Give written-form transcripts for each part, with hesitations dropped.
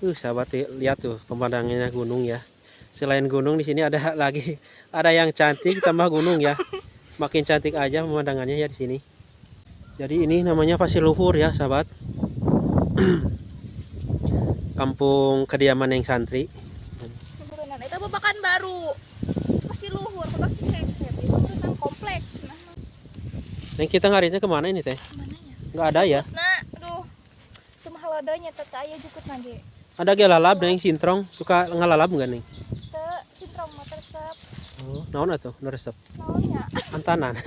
Sahabat lihat tuh pemandangannya gunung ya. Selain gunung di sini ada lagi ada yang cantik tambah gunung ya. Makin cantik aja pemandangannya ya di sini. Jadi ini namanya Pasir Luhur ya, sahabat. Kampung kediaman yang santri. Itu babakan baru. Pasir Luhur, babak Cicek. Itu tentang kompleks. Yang kita ngaritnya kemana ini teh? Mananya? Nggak ada ya? Nah, aduh. Semahaladanya tata aya jukut nage. Ada ge lalab neng sintrong suka ngalalab nggak neng? Teu sintrong mah resep. Oh, naon atuh nu resep? Naonnya? Antanan.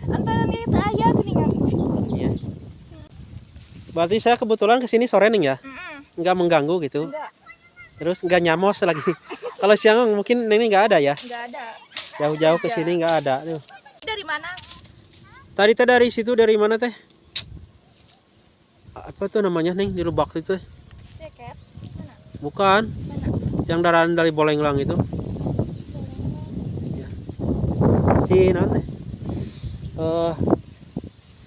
Antara nih teu aya geuningan. Iya. Berarti saya kebetulan kesini sore neng ya? Nggak mengganggu gitu. Enggak, Terus nggak nyamos lagi. Kalau siang mungkin ini nggak ada ya? enggak ada. Jauh-jauh ke sini nggak ada. Tuh. Dari mana? Tadi teh dari situ dari mana teh? Apa tuh namanya neng di Lubak itu? Ceket. Mana? Bukan. Mana? Yang daran dari Bolenglang itu. Ya. Cina teh.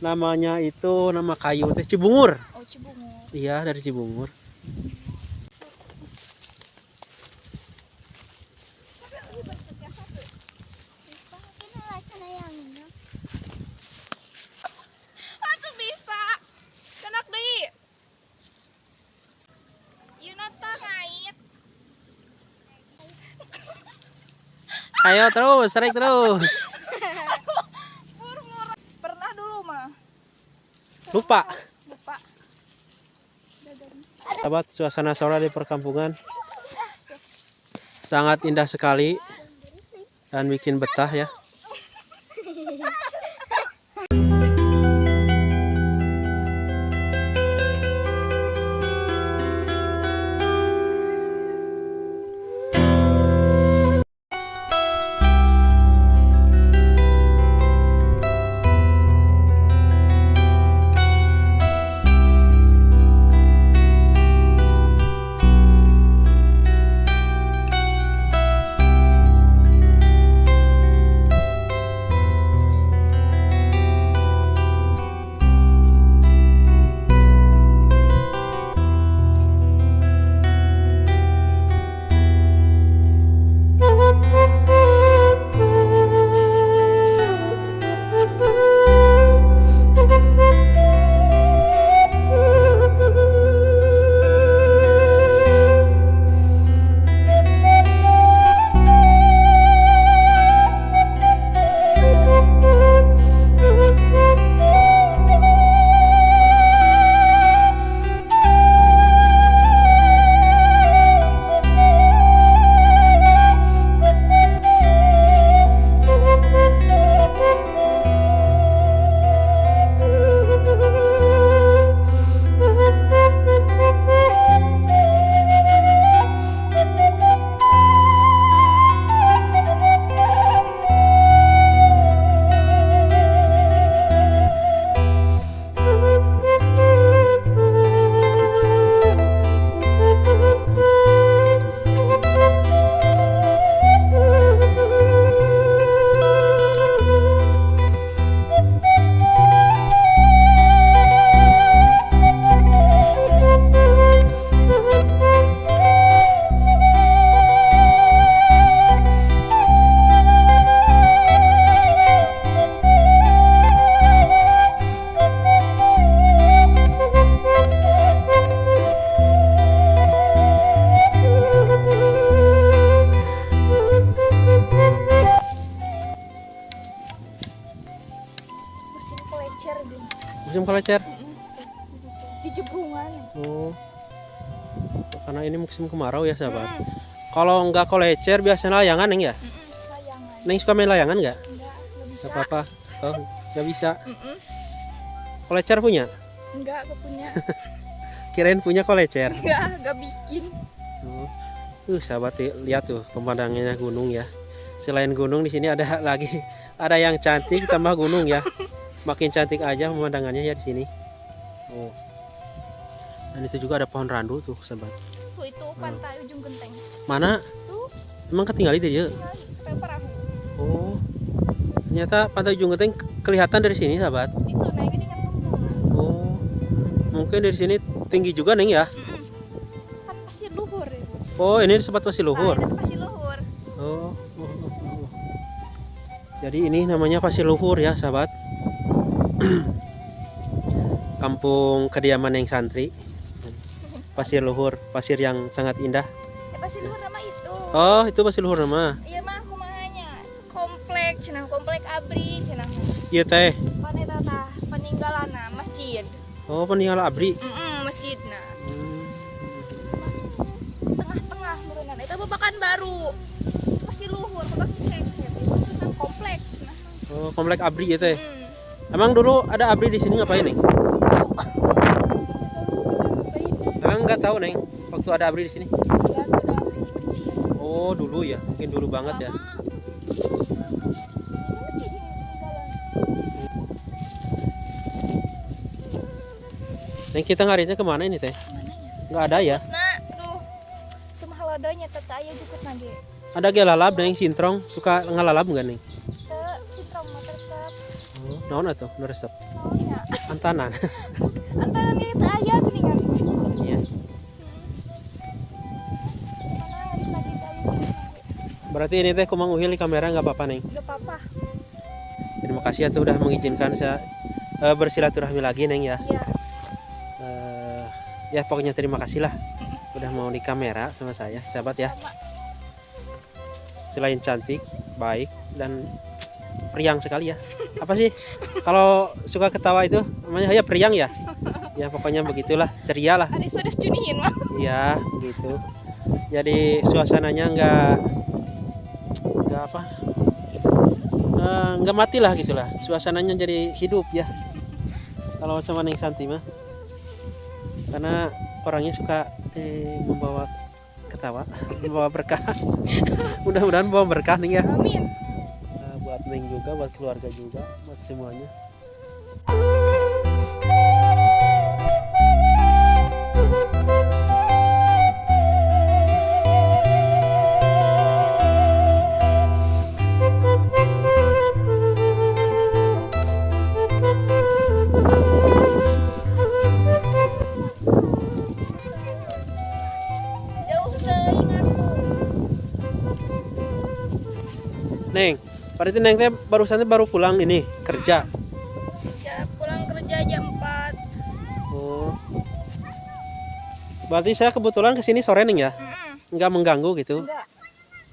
Namanya itu nama kayu teh Cibungur. Oh, Cibungur. Iya dari Cibungur. Atuh bisa. Kenak deui. Ieu nata ngait. Ayo terus, tarik terus. Pernah dulu mah. Lupa. Lupa. Sahabat, suasana sore di perkampungan sangat indah sekali dan bikin betah ya. Musim pelecer gini. Musim kelecer. Di jebrungan. Oh. Karena ini musim kemarau ya, sahabat. Kalau nggak kolecer biasanya layangan neng ya? Layangan. Neng suka main layangan nggak? Enggak bisa. Nggak apa-apa. Oh, nggak bisa. Kolecer punya? Enggak punya. Kirain punya kolecer. Enggak bikin. Oh. Sahabat lihat tuh pemandangannya gunung ya. Selain gunung di sini ada lagi ada yang cantik tambah gunung ya. Makin cantik aja pemandangannya ya di sini. Oh. Dan itu juga ada pohon randu tuh, sahabat. Tuh itu pantai ujung genteng. Mana? Tuh, Emang ketinggalan itu ya? tinggal supaya perahu. Oh. Ternyata pantai ujung genteng kelihatan dari sini, sahabat. Itu naik dengan tumpul. Oh. Mungkin dari sini tinggi juga neng ya. Kan pasti Oh, ini sempat masih Nah, luhur. itu pasti luhur. Oh. Jadi ini namanya pasir luhur ya, sahabat. Kampung kediaman yang santri. Pasir luhur, pasir yang sangat indah. Pasti luhur nama itu. Oh, itu pasir luhur nama. Iya mah kumahanya. Komplek cenah komplek abri cenah. Iya teh. Paneta tah peninggalanna masjid. Oh, peninggal abri. Masjidna. Hmm. Tengah-tengah murunan eta babakan baru. Pasti luhur, pasti seksep. Itu cenah komplek cenah. Oh, komplek abri ya teh. Emang dulu ada abri di sini ngapain nih? Emang nggak tahu neng. Waktu ada abri di sini. Ya sudah masih kecil. Oh, dulu ya. Mungkin dulu banget ya. Lama. Ini masjid ini peninggalan. Neng kita ngarinya kemana ini teh? Mana ya? Nggak ada ya. Nah, aduh. Semahalodonya tata aya jukut nage. Ada ge lalab neng sintrong. Suka ngalalab nggak neng? Teu sitrom mah resep. Oh, naon atuh nu resep? Naonnya? Antanan. Antara ini teu aya geuningan. Iya. Mana ari lagi tadi. Berarti ini teh kumang uhil di kamera nggak apa-apa neng. Enggak apa-apa. Terima kasih ya tuh udah mengizinkan saya bersilaturahmi lagi neng ya. Iya. Ya pokoknya terima kasih lah udah mau di kamera sama saya sahabat ya. Sama. Selain cantik, baik dan periang sekali ya. Apa sih kalau suka ketawa itu namanya ya periang ya. Ya pokoknya begitulah, ceria lah. Ari sudah cunihin mah. Iya begitu. Jadi suasananya nggak apa nggak mati lah gitulah. Suasananya jadi hidup ya. Kalau sama Neng Santi mah. Karena orangnya suka membawa ketawa, membawa berkah. Mudah-mudahan membawa berkah nih ya. Amin. Buat Neng juga, buat keluarga juga, buat semuanya. Jauh teuing atuh. Neng, berarti Neng teh baru pulang ini kerja. Ya pulang kerja jam 4. Oh. Berarti saya kebetulan kesini sore Neng ya, nggak mengganggu gitu. Enggak,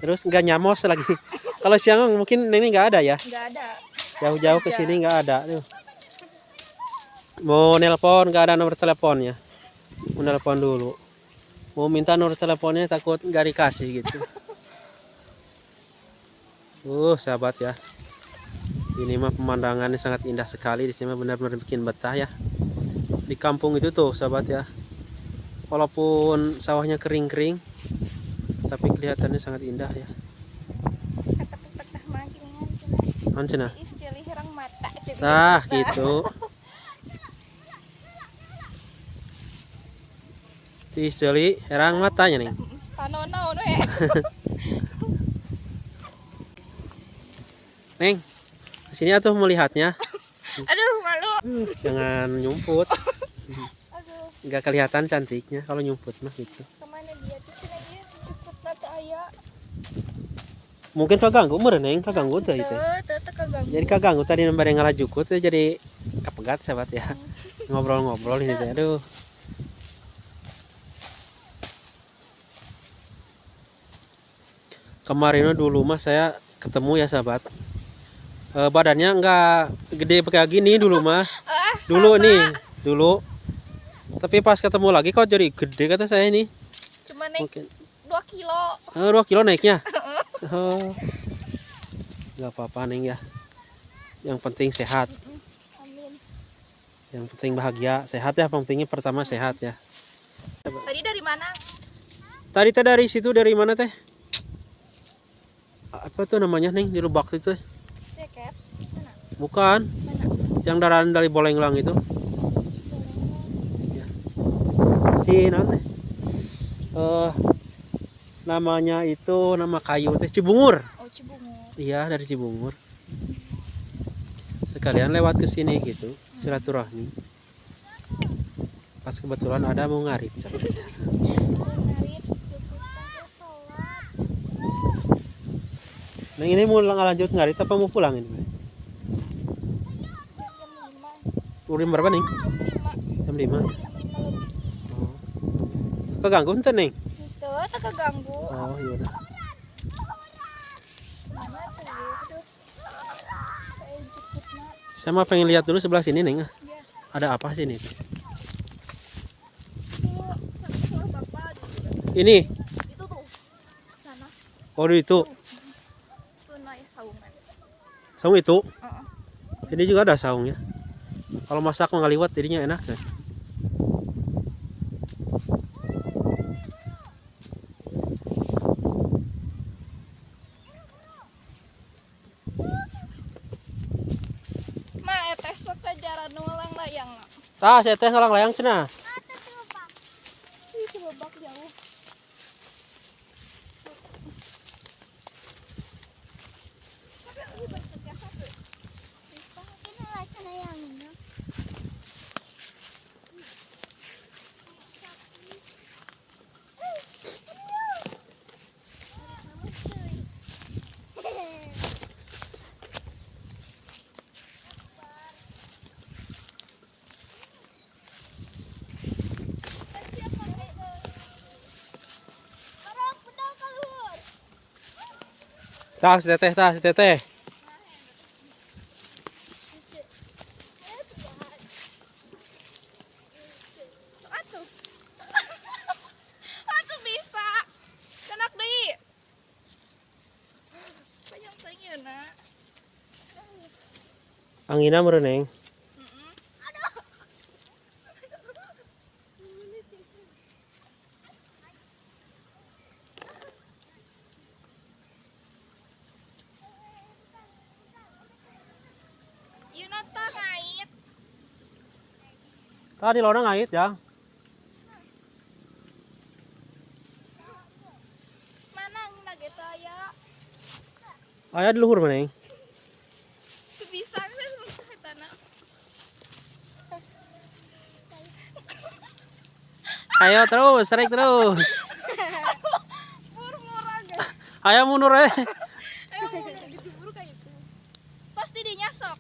Terus nggak nyamos lagi. Kalau siang mungkin Neng nggak ada ya. enggak ada. Jauh-jauh ke sini nggak ada. Tuh. Mau nelpon nggak ada nomor teleponnya. Mau nelpon dulu. Mau minta nomor teleponnya takut nggak dikasih gitu. Sahabat ya. Ini mah pemandangannya sangat indah sekali di sini mah benar-benar bikin betah ya. Di kampung itu tuh sahabat ya. Walaupun sawahnya kering-kering tapi kelihatannya sangat indah ya. Kata-kata mah geuningan cenah. Naon cenah? Istilah hirang mata cenah. Nah, gitu. Tiseli herang matanya nih. Panono we. Neng, sini atuh melihatnya. Aduh, malu. Jangan nyumput. Aduh, Nggak kelihatan cantiknya kalau nyumput mah gitu. kemana dia tuh cenah dia? Cepet tata aya. Mungkin kaganggu meureun Neng, kaganggu teh itu. Teu kaganggu. Jadi kaganggu tadi nembare ngalajukut teh jadi kapegat sahabat ya. Ngobrol-ngobrol ini teh. Aduh. Kemarin dulu mah saya ketemu ya sahabat. Badannya nggak gede kayak gini dulu mah. Dulu sama. nih, dulu. Tapi pas ketemu lagi kok jadi gede kata saya ini. Cuma naik Mungkin 2 kilo. 2 kilo naiknya. Oh. Nggak apa-apa Neng ya. Yang penting sehat. Amin. Yang penting bahagia, sehat ya. Pentingnya pertama sehat ya. Tadi dari mana? Tadi teh dari situ dari mana teh? Apa tuh namanya Neng di Lubak itu? Seket. Mana? Bukan. Mana? Yang daran dari Bolenglang itu. Ya. Cina teh. Namanya itu nama kayu teh Cibungur. Oh, Cibungur. Iya dari Cibungur. Sekalian lewat ke sini gitu, silaturahmi. Pas kebetulan ada mau ngarit. Narit, Neng ini mau lanjut ngarit apa mau pulang ini? Jam 5. Udah berapa Neng? Jam 5. Jam 5. Jam 5 lebih. Oh. Keganggu ente Neng? Itu tak keganggu. Oh iya udah. Mana tuh gitu. Kayak jepit nak. Saya mah pengen lihat dulu sebelah sini Neng. Ya. Ada apa sini? Itu sama bapak gitu. Ini. Itu tuh. Sana. Oh itu. Itu naik saungan. Saung itu. Heeh. Ini juga ada saungnya. Kalau masak mah ngaliwat jadinya enak ya. Ma eteh sok jaran nulang layang nak. Tah, saya teh ngalang layang cenah. Ih, coba bak jauh. Tah, si teteh, tah, si teteh. Atuh. Atuh bisa. Kenak deui. Panjang teuing nak. Anginna meureun Neng. Ieu nata ngait. Tah di lona ngait ya. Mana ngina gitu aya. Aya di luhur mah Neng. Teu bisa kan etana. Ayo terus, tarik terus. Pur murah guys. Ayo mundur Ayo mundur diburu kayak itu. Pasti dinyasok.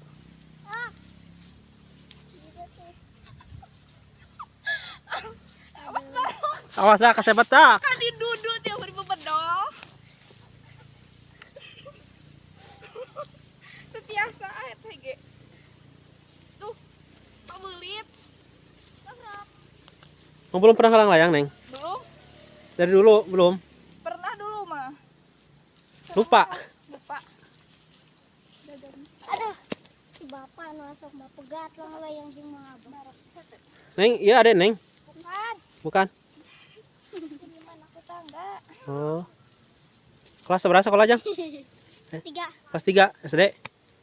Awas baru Awas dah kesebet dah. kan didudu tiap hari bebedol. Tetiasa teh ge. Tuh, pabelit. Belum pernah ngalang layang Neng. Belum? Dari dulu belum. Pernah dulu mah. Lupa. Lupa. Aduh, si bapak masuk mah pegat lang layang di mga abang. Neng, iya ada Neng. Bukan. Bukan. Ini mana aku tangga. Oh. Kelas berapa sekolah Jang? 3, Kelas 3 SD.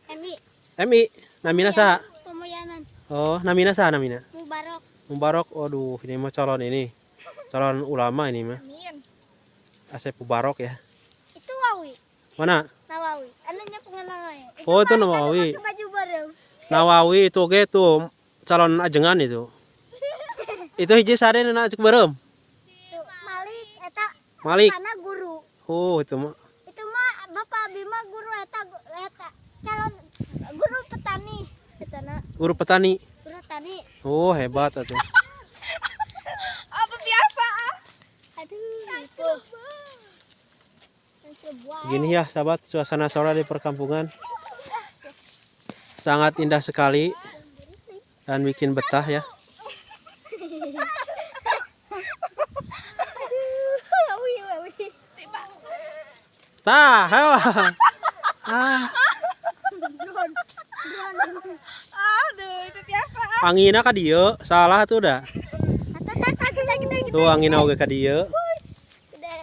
Emi, MI. Namina saha? pemoyanan, Oh, namina saha namina? Mubarok, Mubarok. Waduh, ini mah calon ini. Calon ulama ini mah. Amin. Asep Mubarok ya. itu Wawi, Mana? Nawawi, anunya pengenalan ya. Oh, itu Nawawi. Pakai baju baru. Nawawi itu oke tuh calon ajengan itu. Itu hiji sare na cek berem. Tuh, Malik, eta, Malik. karena guru. Oh, itu mah. Itu mah bapak Bima guru eta calon guru petani. Etana, Guru petani. guru tani. Oh, hebat atuh. Apa biasa? Aduh, itu. Sebuah. Gini ya, sahabat, suasana sore di perkampungan. Sangat indah sekali dan bikin betah ya. Wawi, Wawi. Tiba. Tah, ayo. Ah, Drone. Aduh, itu biasa. anginna ka dieu, salah tuh dah. Tata, gede. Tuh anginna oge ka dieu. Gede.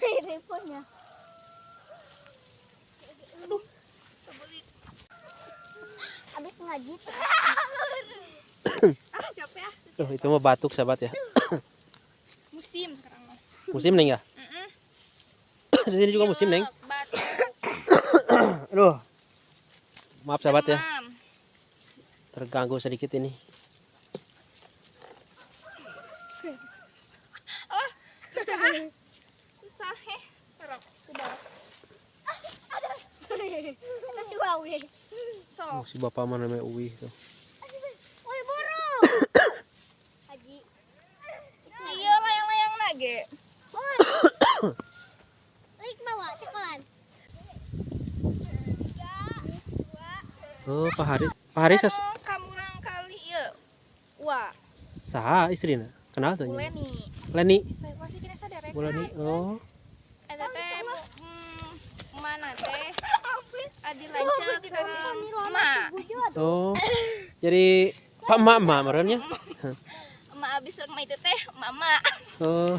Teleponnya. Abis ngaji tuh. Ah, capek ah. Tuh, itu mah batuk sahabat ya. Musim sekarang mah. Musim Neng ya? Di sini juga musim Neng. Batuk. Aduh. Maaf sahabat ya, Demam. terganggu sedikit ini. Itu si Wawi. Oh, Sok. si bapak mana namanya Uwi tuh. Wih burung. Haji. Iya layang-layang nage. Woi. Lik bawa cekelan. Oh, Pak Haris. Pak Haris Kamu orang kali ya. Wah, saha istrina? Kenal tuh? boleh nih. Leni. Masih kena sadar ya. Leni. Oh. Eta teh mana teh? Adi lancar emak. Oh. Jadi Pak Mak merenya. Emak abis emak itu teh mama. Oh.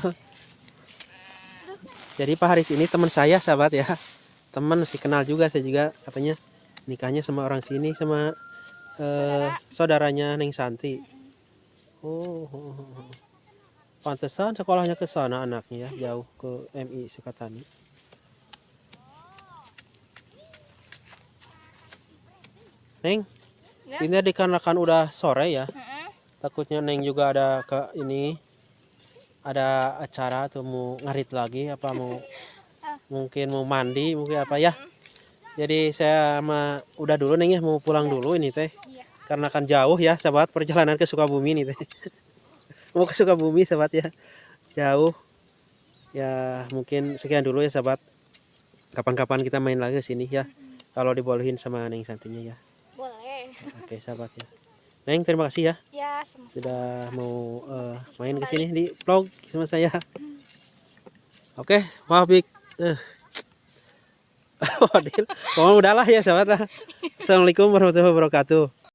Jadi Pak Haris ini teman saya sahabat ya. Teman masih kenal juga, saya juga katanya nikahnya sama orang sini sama saudaranya Neng Santi. Oh. Pantesan sekolahnya ke sana anaknya ya, jauh ke MI Sukatani. Neng, Ya. ini dikarenakan udah sore ya. Heeh. Takutnya Neng juga ada ada acara atau mau ngarit lagi apa mau mungkin mau mandi mungkin apa ya. Jadi saya udah dulu Neng ya, mau pulang dulu ini teh. Iya. Karena kan jauh ya sahabat, perjalanan ke Sukabumi ini teh. Mau ke Sukabumi sahabat ya. Jauh. Ya mungkin sekian dulu ya sahabat. Kapan-kapan kita main lagi ke sini ya. Kalau dibolehin sama Neng Santinya ya. Boleh. Oke sahabat ya. Neng terima kasih ya Ya, sama. sudah mau main ke sini di vlog sama saya. Oke, maaf Bik. Wadil. Oh, udahlah ya sahabat lah. Assalamualaikum warahmatullahi wabarakatuh.